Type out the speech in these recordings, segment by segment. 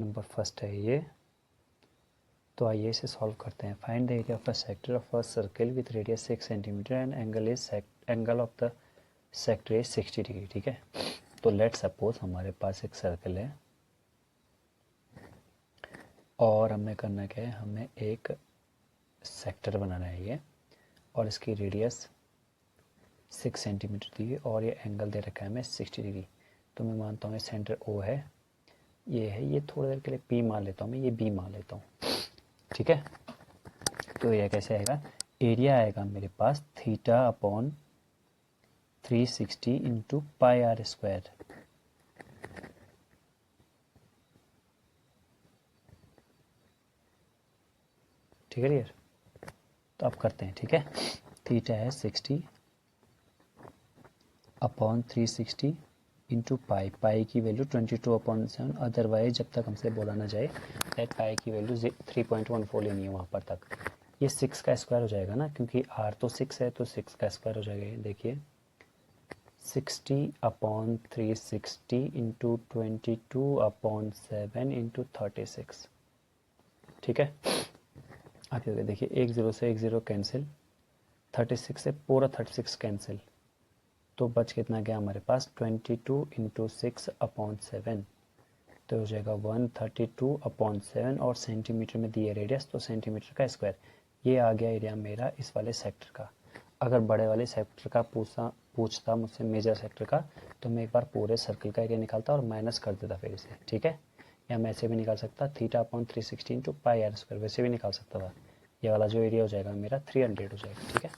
Number first है ये। तो आइए इसे सॉल्व करते हैं। Find the area of a sector of a circle with radius 6 centimetre and angle of the sector is 60 degree. ठीक है, तो लेट सपोज हमारे पास एक सर्कल है और हमें करना क्या है, हमें एक सेक्टर बनाना है ये, और इसकी रेडियस 6 सेंटीमीटर दी है और ये एंगल दे रखा है हमें 60 डिग्री। तो मैं मानता हूँ ये सेंटर ओ है, ये है, ये थोड़ी देर के लिए पी मान लेता हूँ मैं, ये बी मान लेता हूँ। ठीक है, तो एरिया कैसे आएगा, एरिया आएगा मेरे पास theta upon 360 into pi are square. ठीक है यार, तो अब करते हैं। ठीक है, थीटा है 60 अपॉन 360 इंटू पाई, पाई की वैल्यू 22/7। अदरवाइज जब तक हमसे बोला ना जाए दैट पाई की वैल्यू 3.14 लेनी है वहाँ पर तक। ये 6 का स्क्वायर हो जाएगा ना, क्योंकि आर तो 6 है, तो 6 का स्क्वायर हो जाएगा। ये देखिए 60 अपॉन 360 इंटू 22/7 इंटू 36। ठीक है, आप ये देखिए, एक ज़ीरो से एक ज़ीरो कैंसिल, 36 से पूरा 36 कैंसिल, तो बच कितना गया हमारे पास 22 इंटू 6/7, तो हो जाएगा 132/7। और सेंटीमीटर में दिए रेडियस, तो सेंटीमीटर का स्क्वायर। ये आ गया एरिया मेरा इस वाले सेक्टर का। अगर बड़े वाले सेक्टर का पूछता मुझसे, मेजर सेक्टर का, तो मैं एक बार पूरे सर्कल का एरिया निकालता और माइनस कर देता फिर इसे। ठीक है, या मैं ऐसे भी निकाल सकता, theta upon 360 into pi are square, वैसे भी निकाल सकता था। ये वाला जो एरिया हो जाएगा मेरा 300 हो जाएगा। ठीक है,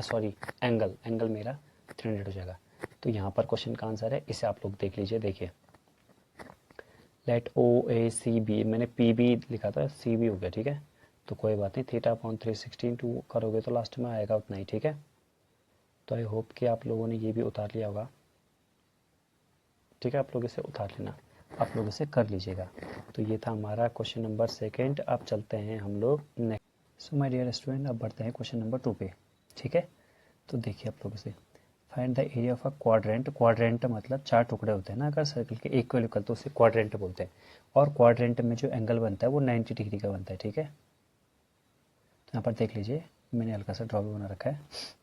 सॉरी, एंगल मेरा 300 हो जाएगा। तो यहाँ पर क्वेश्चन का आंसर है, इसे आप लोग देख लीजिए। देखिए लेट ओ ए सी बी, मैंने पी बी लिखा था, सी बी हो गया। ठीक है, तो कोई बात नहीं, थीटा अपॉन 360 इंटू करोगे तो लास्ट में आएगा उतना ही। ठीक है, तो आई होप कि आप लोगों ने ये भी उतार लिया होगा। ठीक है, आप लोग इसे उतार लेना, आप लोग इसे कर लीजिएगा। तो ये था हमारा क्वेश्चन नंबर सेकंड। अब चलते हैं हम लोग next. So my dear student, अब बढ़ते हैं क्वेश्चन नंबर 2 पे। ठीक है, तो देखिए आप लोग इसे, find the area of a quadrant. Quadrant मतलब 4 टुकड़े होते हैं ना अगर सर्कल के इक्वल इक्वल, तो उसे क्वाड्रेंट बोलते हैं। और क्वाड्रेंट में जो एंगल बनता है वो 90 डिग्री का बनता है। ठीक है, तो यहाँ पर देख लीजिए, मैंने हल्का सा ड्रॉ भी बना रखा है।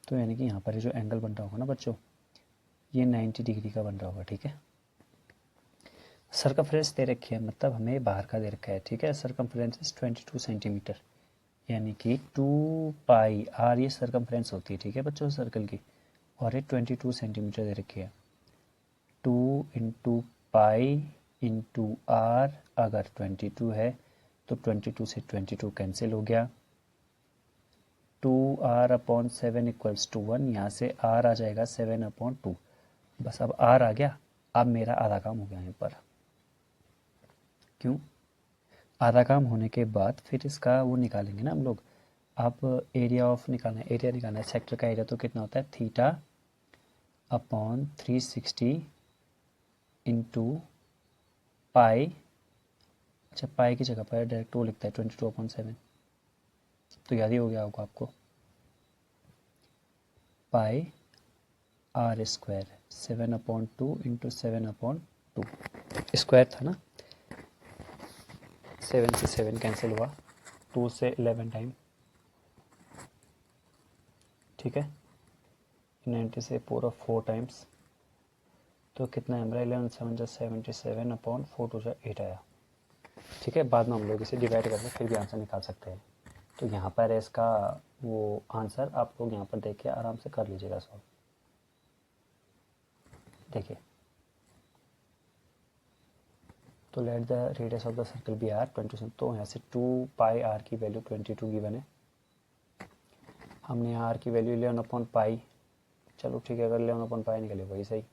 तो यानी कि यहाँ पर जो एंगल बन रहा होगा ना बच्चों, ये 90 डिग्री का बन रहा होगा। ठीक है, सर्कमफ्रेंस दे रखी है, मतलब हमें बाहर का दे रखा है। ठीक है, सर्कमफ्रेंस इज 22 सेंटीमीटर, यानी कि 2 पाई आर, ये सर्कमफ्रेंस होती है। ठीक है बच्चों, सर्कल की, और ये 22 सेंटीमीटर दे रखी है। 2 इंटू पाई इंटू आर, अगर 22 है तो 22 से 22 कैंसिल हो गया। 2r/7 इक्वल्स टू 1, यहाँ से r आ जाएगा 7/2। बस अब r आ गया, अब मेरा आधा काम हो गया यहाँ पर। क्यों, आधा काम होने के बाद फिर इसका वो निकालेंगे ना हम लोग। अब एरिया ऑफ निकालना है, एरिया निकालना है सेक्टर का एरिया, तो कितना होता है थीटा अपॉन 360 इंटू पाई। अच्छा, पाई की जगह पर डायरेक्ट वो लिखता है 22/7, तो याद ही हो गया होगा आपको, पाई आर स्क्वायर 7/2 इंटू 7/2 स्क्वायर था ना। 7 से 7 कैंसिल हुआ, 2 से 11 टाइम। ठीक है, 90 से पूरा 4 टाइम्स, तो कितना है हमारा 11 7 जा 77/4 टू जा 8 आया। ठीक है, बाद में हम लोग इसे डिवाइड करके फिर भी आंसर निकाल सकते हैं। तो यहाँ पर है इसका वो आंसर, आप लोग यहाँ पर देख के आराम से कर लीजिएगा सॉल्व। देखिए, तो let the radius of the circle be r 22, तो यहाँ से 2 पाई आर की वैल्यू 22 गिवन है। हमने यहाँ आर की वैल्यू 11/पाई, चलो ठीक है, अगर 11/पाई निकले वही सही,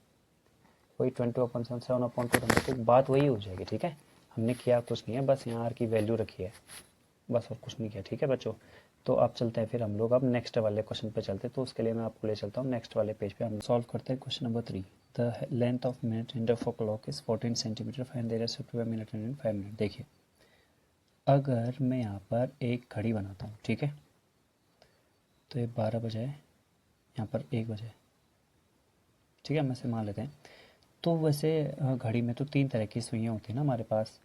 वही 20/7 7/2, तो बात वही हो जाएगी। ठीक है, हमने किया कुछ नहीं है, बस यहाँ आर की वैल्यू रखी है, बस और कुछ नहीं किया। ठीक है बच्चों, तो अब चलते हैं फिर हम लोग अब नेक्स्ट वाले क्वेश्चन पे चलते हैं। तो उसके लिए मैं आपको ले चलता हूँ नेक्स्ट वाले पेज पे। हम सॉल्व करते हैं question number 3। The length of minute inter for clock is 14 centimetre, find the ratio two minute and 5 minute. देखिए, अगर मैं यहाँ पर एक घड़ी बनाता हूँ, ठीक है, तो ये 12 बजे है, यहाँ पर 1 बजे, ठीक है, हम ऐसे मान लेते हैं। तो वैसे घड़ी में तो 3 तरह की सुइयाँ होती हैं ना हमारे पास।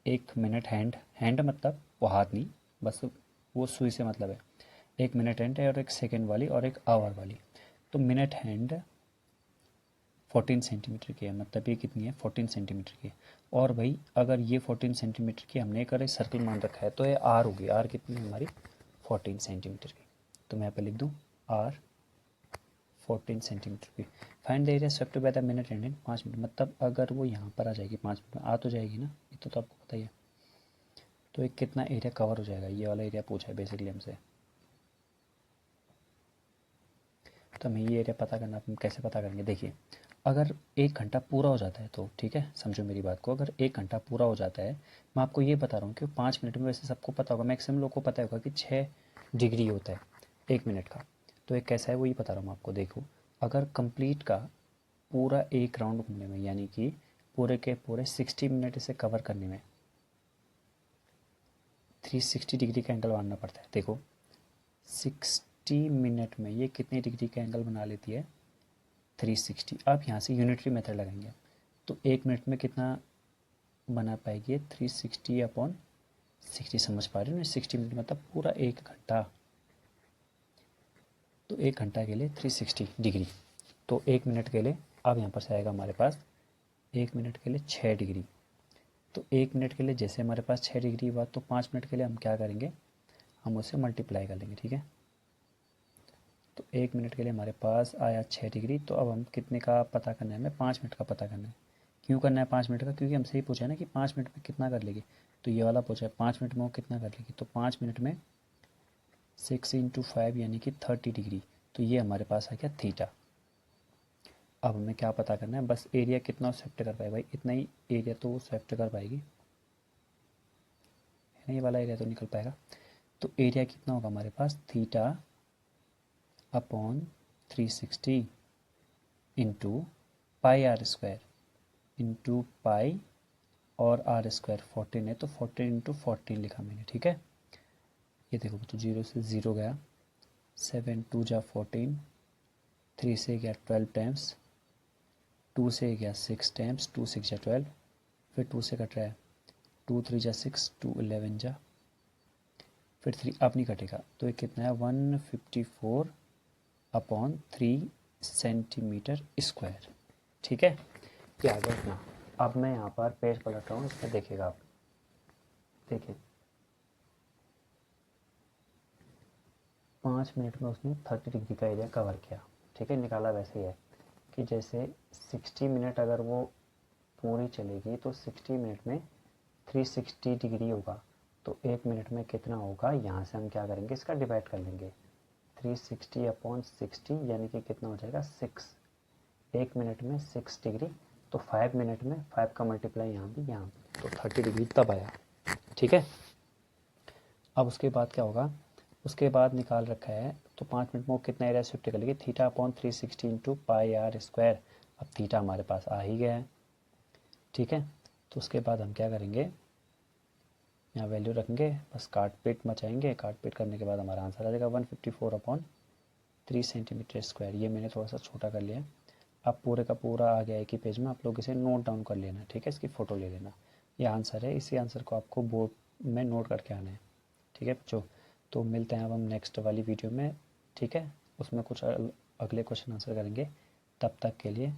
1 मिनट हैंड मतलब वो हाथ नहीं, बस वो सुई से मतलब है। 1 मिनट हैंड है और 1 सेकेंड वाली और 1 आवर वाली। तो मिनट हैंड 14 सेंटीमीटर की है, मतलब ये कितनी है 14 सेंटीमीटर की है। और भाई अगर ये 14 सेंटीमीटर की हमने एक अरे सर्कल मान रखा है तो ये आर होगी, आर कितनी है हमारी 14 सेंटीमीटर की। तो मैं यहाँ पे लिख दूँ आर 14 सेंटीमीटर की। Find the area swept by the minute hand in 5 minute, मतलब अगर वो यहाँ पर आ जाएगी 5 मिनट में, आ तो जाएगी ना, ये तो आपको पता ही है। तो एक कितना एरिया कवर हो जाएगा, ये वाला एरिया पूछा है बेसिकली हमसे। तो हमें ये एरिया पता करना, हम कैसे पता करेंगे, देखिए अगर 1 घंटा पूरा हो जाता है तो ठीक है, समझो मेरी बात को, अगर 1 घंटा पूरा हो जाता है, मैं आपको ये बता रहा हूँ कि 5 मिनट में, वैसे सबको पता होगा, मैक्सिमम लोग को पता होगा कि 6 डिग्री होता है 1 मिनट का। तो एक कैसा है वही बता रहा हूँ आपको। देखो अगर कंप्लीट का पूरा एक राउंड घूमने में, यानी कि पूरे के पूरे 60 मिनट इसे कवर करने में 360 डिग्री का एंगल मारना पड़ता है। देखो 60 मिनट में ये कितने डिग्री का एंगल बना लेती है 360। आप यहाँ से यूनिटरी मेथड लगाएंगे तो 1 मिनट में कितना बना पाएगी 360 अपॉन 60, समझ पा रहे हो ना, 60 मिनट मतलब पूरा 1 घंटा। तो 1 घंटा के लिए 360 डिग्री, तो 1 मिनट के लिए अब यहाँ पर से आएगा हमारे पास 1 मिनट के लिए 6 डिग्री। तो 1 मिनट के लिए जैसे हमारे पास 6 डिग्री हुआ, तो 5 मिनट के लिए हम क्या करेंगे, हम उसे मल्टीप्लाई कर लेंगे, ठीक है। तो 1 मिनट के लिए हमारे पास आया 6 डिग्री। तो अब हम कितने का पता करना है, हमें 5 मिनट का पता करना है। क्यों करना है 5 मिनट का, क्योंकि हमसे ही पूछा है ना कि 5 मिनट में कितना कर लेगी। तो ये वाला पूछा है 5 मिनट में वो कितना कर लेगी, तो 5 मिनट में 6 × 5 यानी कि 30 डिग्री। तो ये हमारे पास आ गया थीटा। अब हमें क्या पता करना है, बस एरिया कितना स्वेप्ट कर पाए, भाई इतना ही एरिया तो वो स्वेप्ट कर पाएगी, है ना, ये वाला एरिया तो निकल पाएगा। तो एरिया कितना होगा हमारे पास, theta upon 360 into pi are square into pi, और आर स्क्वायर 14 है तो 14 × 14 लिखा मैंने, ठीक है। ये देखो तो 0 से 0 गया, 7 2 जा 14, 3 से गया 12 टाइम्स, 2 से गया 6 टाइम्स, 2 6 जा 12, फिर 2 से कट रहा है 2 3 जा 6, 2 11 जा, फिर 3 अब नहीं कटेगा, तो ये कितना है 154 अपॉन 3 सेंटीमीटर स्क्वायर, ठीक है। ये आ गया इतना। अब मैं यहाँ पर पेज पलट रहा हूँ, इसमें देखिएगा आप, देखिए 5 मिनट में उसने 30 डिग्री का एरिया कवर किया, ठीक है। निकाला वैसे ही है कि जैसे 60 मिनट अगर वो पूरी चलेगी तो 60 मिनट में 360 डिग्री होगा, तो 1 मिनट में कितना होगा, यहाँ से हम क्या करेंगे, इसका डिवाइड कर लेंगे 360 अपॉन 60, यानी कि कितना हो जाएगा 6। 1 मिनट में 6 डिग्री, तो 5 मिनट में 5 का मल्टीप्लाई यहाँ भी यहाँ भी, तो 30 डिग्री तब आया, ठीक है। अब उसके बाद क्या होगा, उसके बाद निकाल रखा है तो 5 मिनट में वो कितना एरिया स्वेप्ट कर लेगी, theta upon 360 into pi are square. अब थीटा हमारे पास आ ही गया है, ठीक है। तो उसके बाद हम क्या करेंगे, यहाँ वैल्यू रखेंगे, बस काट पीट मचाएंगे, काट पीट करने के बाद हमारा आंसर आ जाएगा 154 अपॉन 3 सेंटीमीटर स्क्वायर। ये मैंने थोड़ा सा छोटा कर लिया है, अब पूरे का पूरा आ गया एक ही पेज में, आप लोग इसे नोट डाउन कर लेना, ठीक है, इसकी फ़ोटो ले लेना। ये आंसर है, इसी आंसर को आपको बोर्ड में नोट करके आना है, ठीक है बच्चों। तो मिलते हैं अब हम नेक्स्ट वाली वीडियो में, ठीक है, उसमें कुछ अगले क्वेश्चन आंसर करेंगे। तब तक के लिए